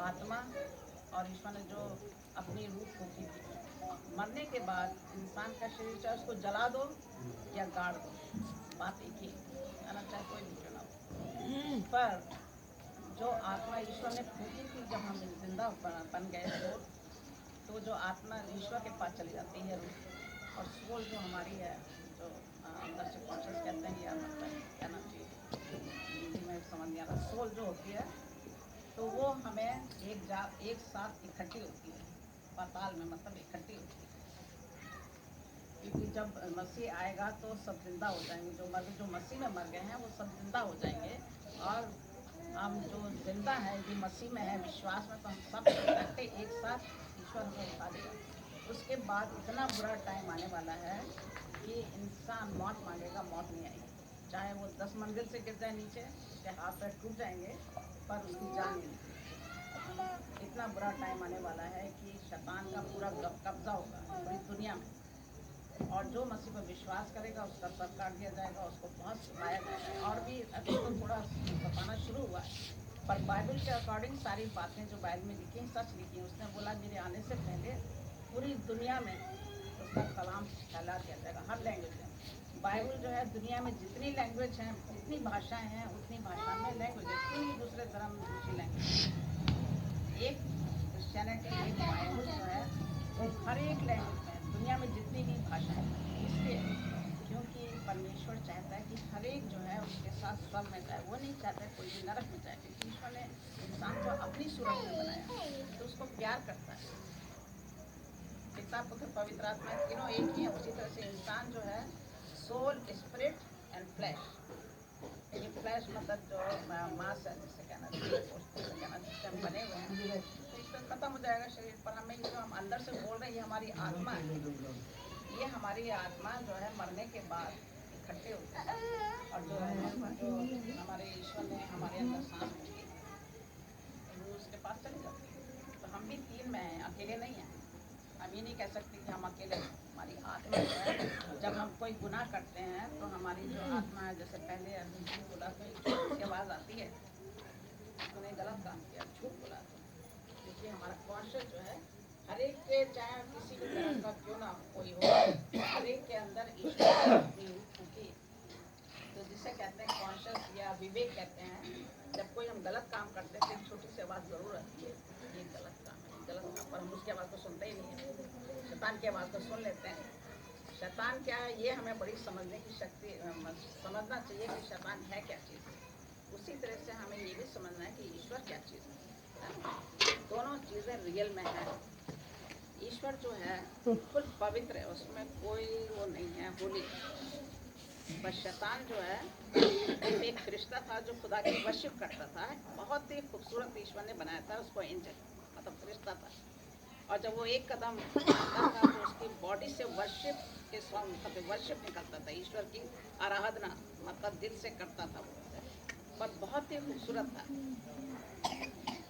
आत्मा और ईश्वर ने जो अपनी रूह फूकी थी, मरने के बाद इंसान का शरीर चाहे उसको जला दो या गाड़ दो, बात एक ही है ना, चाहे कोई भी क्यों ना हो। पर जो आत्मा ईश्वर ने फूकी थी जब हम जिंदा बन गए तो जो आत्मा ईश्वर के पास चली जाती है रूह, और सोल जो हमारी है, जो अंदर से कॉन्शियस कहते हैं, या मतलब क्या नाम चाहिए हिंदी में समझ नहीं आ रहा, सोल जो होती है तो वो हमें एक साथ इकट्ठी होती है पाताल में, मतलब इकट्ठी होती है। क्योंकि जब मसीह आएगा तो सब जिंदा हो जाएंगे, जो मसीह में मर गए हैं वो सब जिंदा हो जाएंगे, और हम जो जिंदा है जो मसीह में है विश्वास में, तो हम सब इकट्ठे एक साथ ईश्वर हमें उठा देगा। उसके बाद इतना बुरा टाइम आने वाला है कि इंसान मौत मांगेगा, मौत नहीं आएगी, चाहे वो 10 मंजिल से गिर जाए नीचे, उसके हाथ पैर टूट जाएंगे पर उसकी जान नहीं निकलेगी। इतना बुरा टाइम आने वाला है कि शैतान का पूरा कब्जा होगा पूरी दुनिया में, और जो मसीह पर विश्वास करेगा उसका सर काट दिया जाएगा, उसको बहुत सताया जाएगा। और भी अभी तो थोड़ा सताना शुरू हुआ है, पर बाइबल के अकॉर्डिंग सारी बातें जो बाइबल में लिखी हैं सच लिखी हैं। उसने बोला मेरे आने से पहले पूरी दुनिया में उसका कलाम फैला दिया जाएगा, हर लैंग्वेज में। बाइबल जो है दुनिया में जितनी लैंग्वेज हैं, जितनी भाषाएं हैं, उतनी भाषा में लैंग्वेज है, कोई दूसरे धर्म दूसरी लैंग्वेज। एक क्रिश्चियनिटी एक बाइबल जो है वो हर एक लैंग्वेज में, दुनिया में जितनी भी भाषाएं, इसलिए क्योंकि परमेश्वर चाहता है कि हर एक जो है उसके साथ स्वर्ग में जाए, वो नहीं चाहता कोई भी नरक में जाए, क्योंकि ईश्वर ने इंसान को अपनी सूरत में बनाया तो उसको प्यार करता है। पिता पुत्र पवित्र आत्मा तीनों एक ही है। उसी तरह से इंसान जो है सोल स्पिरिट एंड फ्लैश, ये फ्लैश मतलब जो मांस है जिससे कहना जिससे हम बने हुए हैं, तो इसमें खत्म हो जाएगा शरीर, पर हमें जो हम अंदर से बोल रहे हैं ये हमारी आत्मा है, ये हमारी आत्मा जो है मरने के बाद इकट्ठे होते हैं, और जो हमारे ईश्वर ने हमारे अंदर सांस फूकी वो उसके पास चली जाती है। तो हम भी तीन में हैं, अकेले नहीं हैं। हम ये नहीं कह सकते कि हम अकेले हैं। हमारी आत्मा जो है, जब हम कोई गुनाह करते हैं तो हमारी जो आत्मा है, जैसे पहले अभी झूठ बोला तो उसकी आवाज़ आती है, तूने गलत काम किया, झूठ बोला, क्योंकि हमारा कॉन्शियस जो है हर एक के, चाहे किसी भी तरह का क्यों ना कोई हो, हर एक के अंदर ईश्वर की फूकी, तो जिसे कहते हैं कॉन्शियस या विवेक कहते हैं। जब कोई हम गलत काम करते हैं तो छोटी सी आवाज़ ज़रूर आती है, ये गलत काम है, गलत काम, पर हम उसकी आवाज़ को सुनते ही नहीं है, शैतान की आवाज़ को सुन लेते हैं। शैतान क्या है ये हमें बड़ी समझने की शक्ति, समझना चाहिए कि शैतान है क्या चीज़। उसी तरह से हमें ये भी समझना है कि ईश्वर क्या चीज़ है। दोनों चीज़ें रियल में है। ईश्वर जो है बिल्कुल पवित्र है, उसमें कोई वो नहीं है, होली। पर शैतान जो है एक फरिश्ता था जो खुदा की वर्शिप करता था, बहुत ही खूबसूरत ईश्वर ने बनाया था उसको, एंजल मतलब फरिश्ता था। और जब वो एक कदम आता था तो उसकी बॉडी से वर्शिप के सॉन्ग मतलब वर्शिप निकलता था, ईश्वर की आराधना मतलब दिल से करता था वो, पर बहुत ही खूबसूरत था।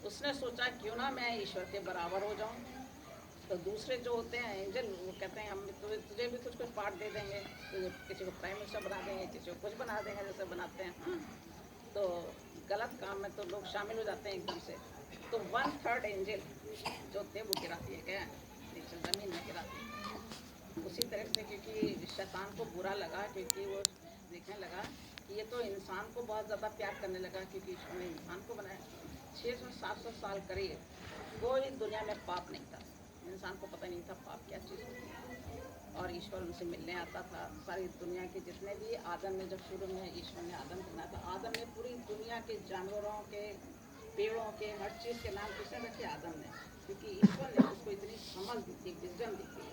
उसने सोचा क्यों ना मैं ईश्वर के बराबर हो जाऊं। तो दूसरे जो होते हैं एंजल, वो कहते हैं हम तुझे भी कुछ कुछ पार्ट दे देंगे, तुझे किसी को प्राइम मिनिस्टर बना देंगे, किसी को कुछ बना देंगे जैसे बनाते हैं। तो गलत काम में तो लोग शामिल हो जाते हैं एकदम से। तो 1/3 एंजल जो थे वो गिरा दिए गए, नीचे ज़मीन में गिरा दिए। उसी तरह से क्योंकि शैतान को बुरा लगा, क्योंकि वो देखने लगा कि ये तो इंसान को बहुत ज़्यादा प्यार करने लगा, क्योंकि ईश्वर ने इंसान को बनाया। 600-700 साल करीब कोई दुनिया में पाप नहीं था, इंसान को पता नहीं था पाप क्या चीज़ होती है, और ईश्वर उनसे मिलने आता था। सारी दुनिया के जितने भी, आदम ने जब शुरू में ईश्वर ने आदम को बनाया था, आदम ने पूरी दुनिया के जानवरों के, पेड़ों के, हर चीज़ के नाम किसने रखे? आदम ने, क्योंकि ईश्वर ने उसको इतनी समझ दी थी, विजन दी थी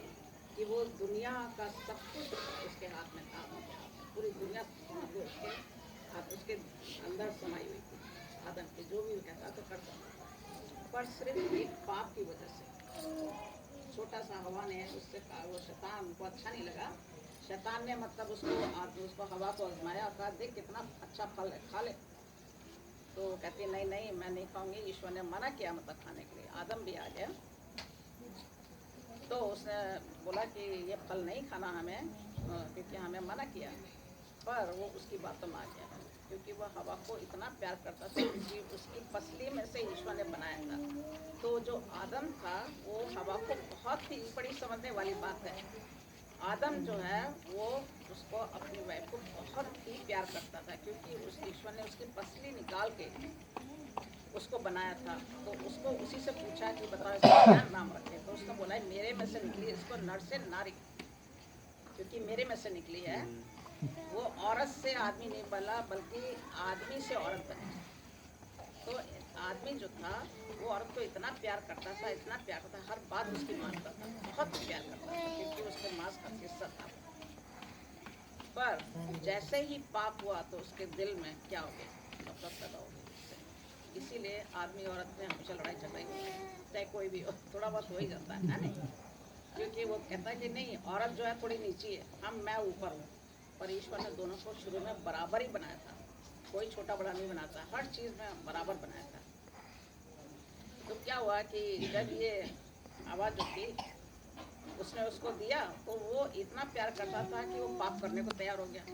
कि वो दुनिया का सब कुछ उसके हाथ में था, आदम के हाथ में पूरी दुनिया समझ लो उसके हाथ, उसके अंदर समाई हुई थी। आदम के जो भी कहता तो करता था, पर सिर्फ एक पाप की वजह से, छोटा सा हवा ने उससे कहा, वो शैतान को अच्छा नहीं लगा। शैतान ने मतलब उसको हवा को आजमाया और कहा देख कितना अच्छा फल है, खा ले। तो कहती नहीं नहीं मैं नहीं खाऊंगी, ईश्वर ने मना किया मतलब खाने के लिए। आदम भी आ गया, तो उसने बोला कि ये फल नहीं खाना हमें, क्योंकि हमें मना किया, पर वो उसकी बातों में आ गया, क्योंकि वह हवा को इतना प्यार करता था, क्योंकि उसकी पसली में से ईश्वर ने बनाया था। तो जो आदम था वो हवा को बहुत ही बड़ी समझने वाली बात है। आदम जो है वो उसको अपनी वाइफ को बहुत ही प्यार करता था, क्योंकि उस ईश्वर ने उसकी पसली निकाल के उसको बनाया था। तो उसको उसी से पूछा कि बताओ इसका क्या नाम रखे, तो उसने बोला मेरे में से निकली, इसको नर से नारी, क्योंकि मेरे में से निकली है। वो औरत से आदमी नहीं बना, बल्कि आदमी से औरत बनी। तो आदमी जो था वो औरत को इतना प्यार करता था, इतना प्यार करता था, हर बात उसकी मानता था, बहुत प्यार करता था, क्योंकि उसके मांस का हिस्सा था। पर जैसे ही पाप हुआ तो उसके दिल में क्या हो गया, नफरत पैदा हो गई उससे। इसीलिए आदमी औरत में हमेशा लड़ाई झगड़ाई होती है, चाहे कोई भी हो, थोड़ा बहुत हो ही जाता है नहीं? क्योंकि वो कहता है कि नहीं, औरत जो है थोड़ी नीची है, मैं ऊपर हूँ। पर ईश्वर ने दोनों को शुरू में बराबर ही बनाया था, कोई छोटा बड़ा नहीं बनाता, हर चीज़ में बराबर बनाया था। तो क्या हुआ कि जब ये आवाज़ जो थी उसने उसको दिया, तो वो इतना प्यार करता था कि वो पाप करने को तैयार हो गया,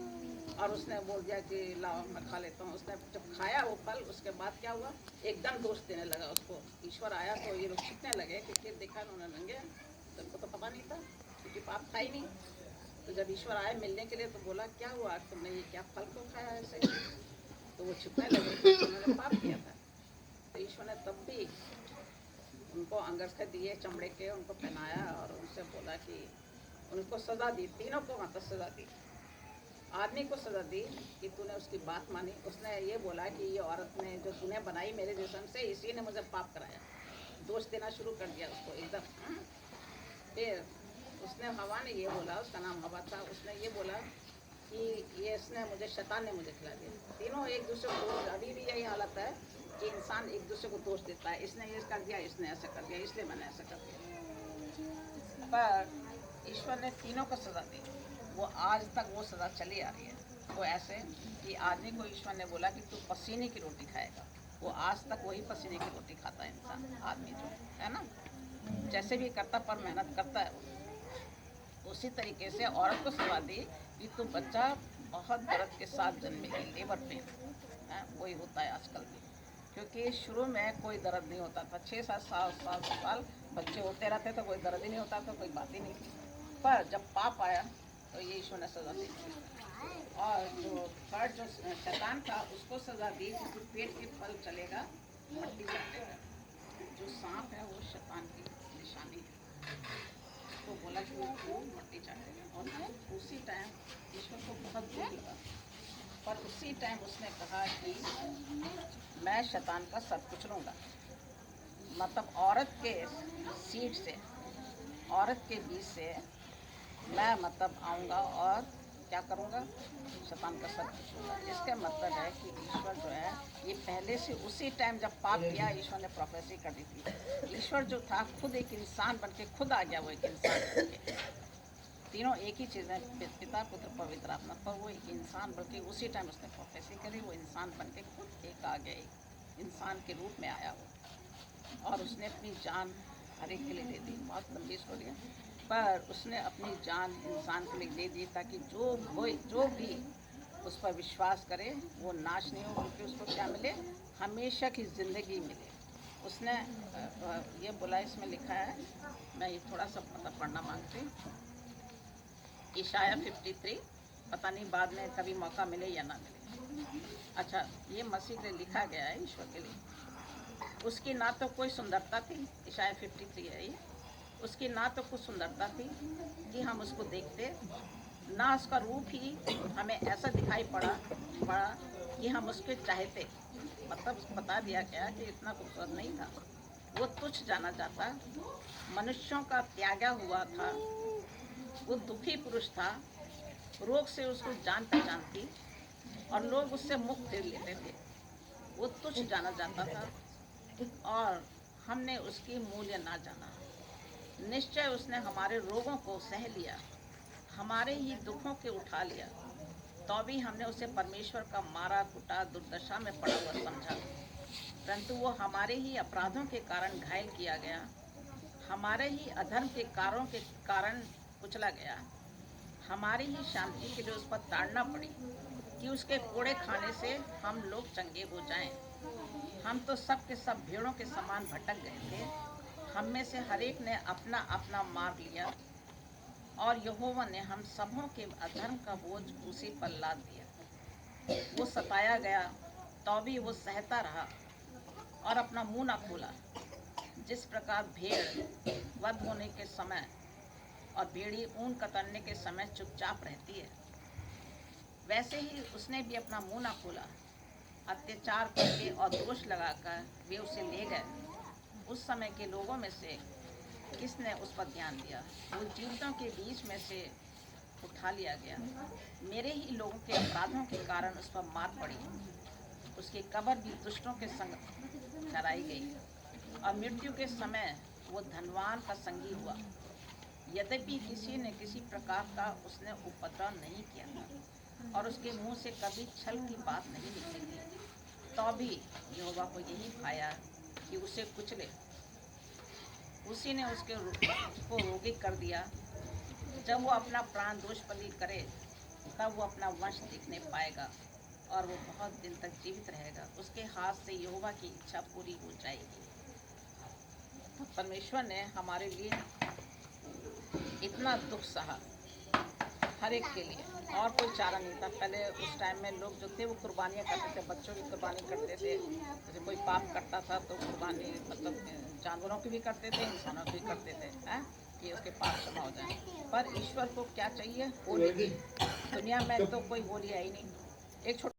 और उसने बोल दिया कि लाओ मैं खा लेता हूँ। उसने जब खाया वो फल, उसके बाद क्या हुआ, एकदम दोष देने लगा उसको। ईश्वर आया तो ये लोग छिपने लगे, क्योंकि देखा उन्होंने नंगे, तो उनको तो पता नहीं था, क्योंकि पाप था ही नहीं। तो जब ईश्वर आए मिलने के लिए तो बोला क्या हुआ, तुमने ये क्या फल को खाया ऐसे? तो वो छिपने लगे, क्योंकि उन्होंने पाप किया था। तो ईश्वर ने तब भी उनको अंगरखे दिए चमड़े के, उनको पहनाया और उनसे बोला कि उनको सज़ा दी, तीनों को मतलब सज़ा दी। आदमी को सज़ा दी कि तूने उसकी बात मानी, उसने ये बोला कि ये औरत ने जो तूने बनाई मेरे जिस्म से, इसी ने मुझे पाप कराया, दोष देना शुरू कर दिया उसको एकदम। फिर उसने हवा ने ये बोला, उसका नाम हवा था, उसने ये बोला कि ये इसने मुझे, शैतान ने मुझे खिला दिया। तीनों एक दूसरे को, अभी भी यही हालत है कि इंसान एक दूसरे को दोष देता है, इसने ये कर दिया, इसने ऐसा कर दिया, इसलिए मैंने ऐसा कर दिया। पर ईश्वर ने तीनों को सज़ा दी, वो आज तक वो सज़ा चली आ रही है। वो ऐसे कि आदमी को ईश्वर ने बोला कि तू पसीने की रोटी खाएगा, वो आज तक वही पसीने की रोटी खाता है इंसान, आदमी जो है ना, जैसे भी करता पर मेहनत करता है वो। उसी तरीके से औरत को सजा दी कि तू बच्चा बहुत दर्द के साथ जन्मेगी, लेबर पेन है, वही होता है आजकल भी। क्योंकि शुरू में कोई दर्द नहीं होता था, 6-7 साल बच्चे होते रहते तो कोई दर्द ही नहीं होता, तो कोई बात ही नहीं थी। पर जब पाप आया तो ये ईश्वर ने सजा दी। और जो थर्ड जो शैतान था उसको सजा दी कि पेट के फल चलेगा, मट्टी चाटेगा। जो सांप है वो शैतान की निशानी है, तो बोला कि वो मट्टी चाटेगा। और उसी टाइम ईश्वर को बहुत दुख लगा, पर उसी टाइम उसने कहा कि मैं शैतान का सब कुछ लूँगा। मतलब औरत के सीड से, औरत के बीज से मैं मतलब आऊँगा और क्या करूँगा, शैतान का सब कुछ होगा। इसका मतलब है कि ईश्वर जो है ये पहले से उसी टाइम जब पाप किया ईश्वर ने प्रोफेसी कर दी थी। ईश्वर जो था खुद एक इंसान बन के खुद आ गया, वो एक इंसान बन के, तीनों एक ही चीज़ है, पिता पुत्र पवित्र आत्मा, पर वो एक इंसान बल्कि उसी टाइम उसने प्रोफेसी करी, वो इंसान बन के खुद एक आ गया, एक इंसान के रूप में आया वो, और उसने अपनी जान हर एक के लिए दे दी। बहुत लंबी स्टोरी है, पर उसने अपनी जान इंसान के लिए दे दी ताकि जो भी उस पर विश्वास करे वो नाश नहीं हो, बल्कि उसको क्या मिले, हमेशा की ज़िंदगी मिले। उसने ये बोला, इसमें लिखा है, मैं ये थोड़ा सा मतलब पढ़ना मांगती हूँ, इशाया 53, पता नहीं बाद में कभी मौका मिले या ना मिले। अच्छा, ये मसीह के लिए लिखा गया है, ईश्वर के लिए। उसकी ना तो कोई सुंदरता थी, इशाया 53 है ये, उसकी ना तो कुछ सुंदरता थी कि हम उसको देखते, ना उसका रूप ही हमें ऐसा दिखाई पड़ा कि हम उसके चाहते। मतलब बता दिया गया कि इतना खूबसूरत नहीं था, वो तुच्छ जाना जाता, मनुष्यों का त्यागा हुआ था, वो दुखी पुरुष था, रोग से उसको जान पहचान थी और लोग उससे मुख फेर लेते थे। वो तुच्छ जाना जाता था और हमने उसकी मूल्य ना जाना। निश्चय उसने हमारे रोगों को सह लिया, हमारे ही दुखों के उठा लिया, तो भी हमने उसे परमेश्वर का मारा कुटा दुर्दशा में पड़ा हुआ समझा। परंतु वो हमारे ही अपराधों के कारण घायल किया गया, हमारे ही अधर्म के कारणों के कारण कुचला गया, हमारी ही शांति के लिए उस पर ताड़ना पड़ी। कि उसके कोड़े खाने से हम लोग चंगे हो जाएं। हम तो सब के सब भेड़ों के समान भटक गए थे, हम में से हर एक ने अपना अपना मार्ग लिया, और यहोवा ने हम सबों के अधर्म का बोझ उसी पर लाद दिया। वो सताया गया तो भी वो सहता रहा और अपना मुंह न खोला। जिस प्रकार भेड़ वध होने के समय और भेड़ी ऊन कतरने के समय चुपचाप रहती है, वैसे ही उसने भी अपना मुंह न खोला। अत्याचार करके और दोष लगाकर वे उसे ले गए। उस समय के लोगों में से किसने उस पर ध्यान दिया? वो जीवितों के बीच में से उठा लिया गया। मेरे ही लोगों के अपराधों के कारण उस पर मार पड़ी। उसकी कब्र भी दुष्टों के संग ठहराई गई, और मृत्यु के समय वो धनवान का संगी हुआ। यद्यपि किसी ने किसी प्रकार का उसने उपद्रव नहीं किया था, और उसके मुंह से कभी छल की बात नहीं निकली थी, तो भी यहोवा को यही भाया कि उसे कुचले। उसी ने उसको रोगी कर दिया। जब वो अपना प्राण दोष बलि करे, तब वो अपना वंश देखने पाएगा, और वो बहुत दिन तक जीवित रहेगा। उसके हाथ से यहोवा की इच्छा पूरी हो जाएगी। तो परमेश्वर ने हमारे लिए इतना दुख सहा, हर एक के लिए, और कोई चारा नहीं था। पहले उस टाइम में लोग जो थे वो कुर्बानियाँ करते थे, बच्चों की कुर्बानी करते थे। जैसे कोई पाप करता था तो कुर्बानी मतलब जानवरों की भी करते थे, इंसानों की भी करते थे, हैं, कि उसके पाप क्षमा हो जाए। पर ईश्वर को क्या चाहिए? होली। दुनिया में तो कोई होली है ही नहीं। एक छोटा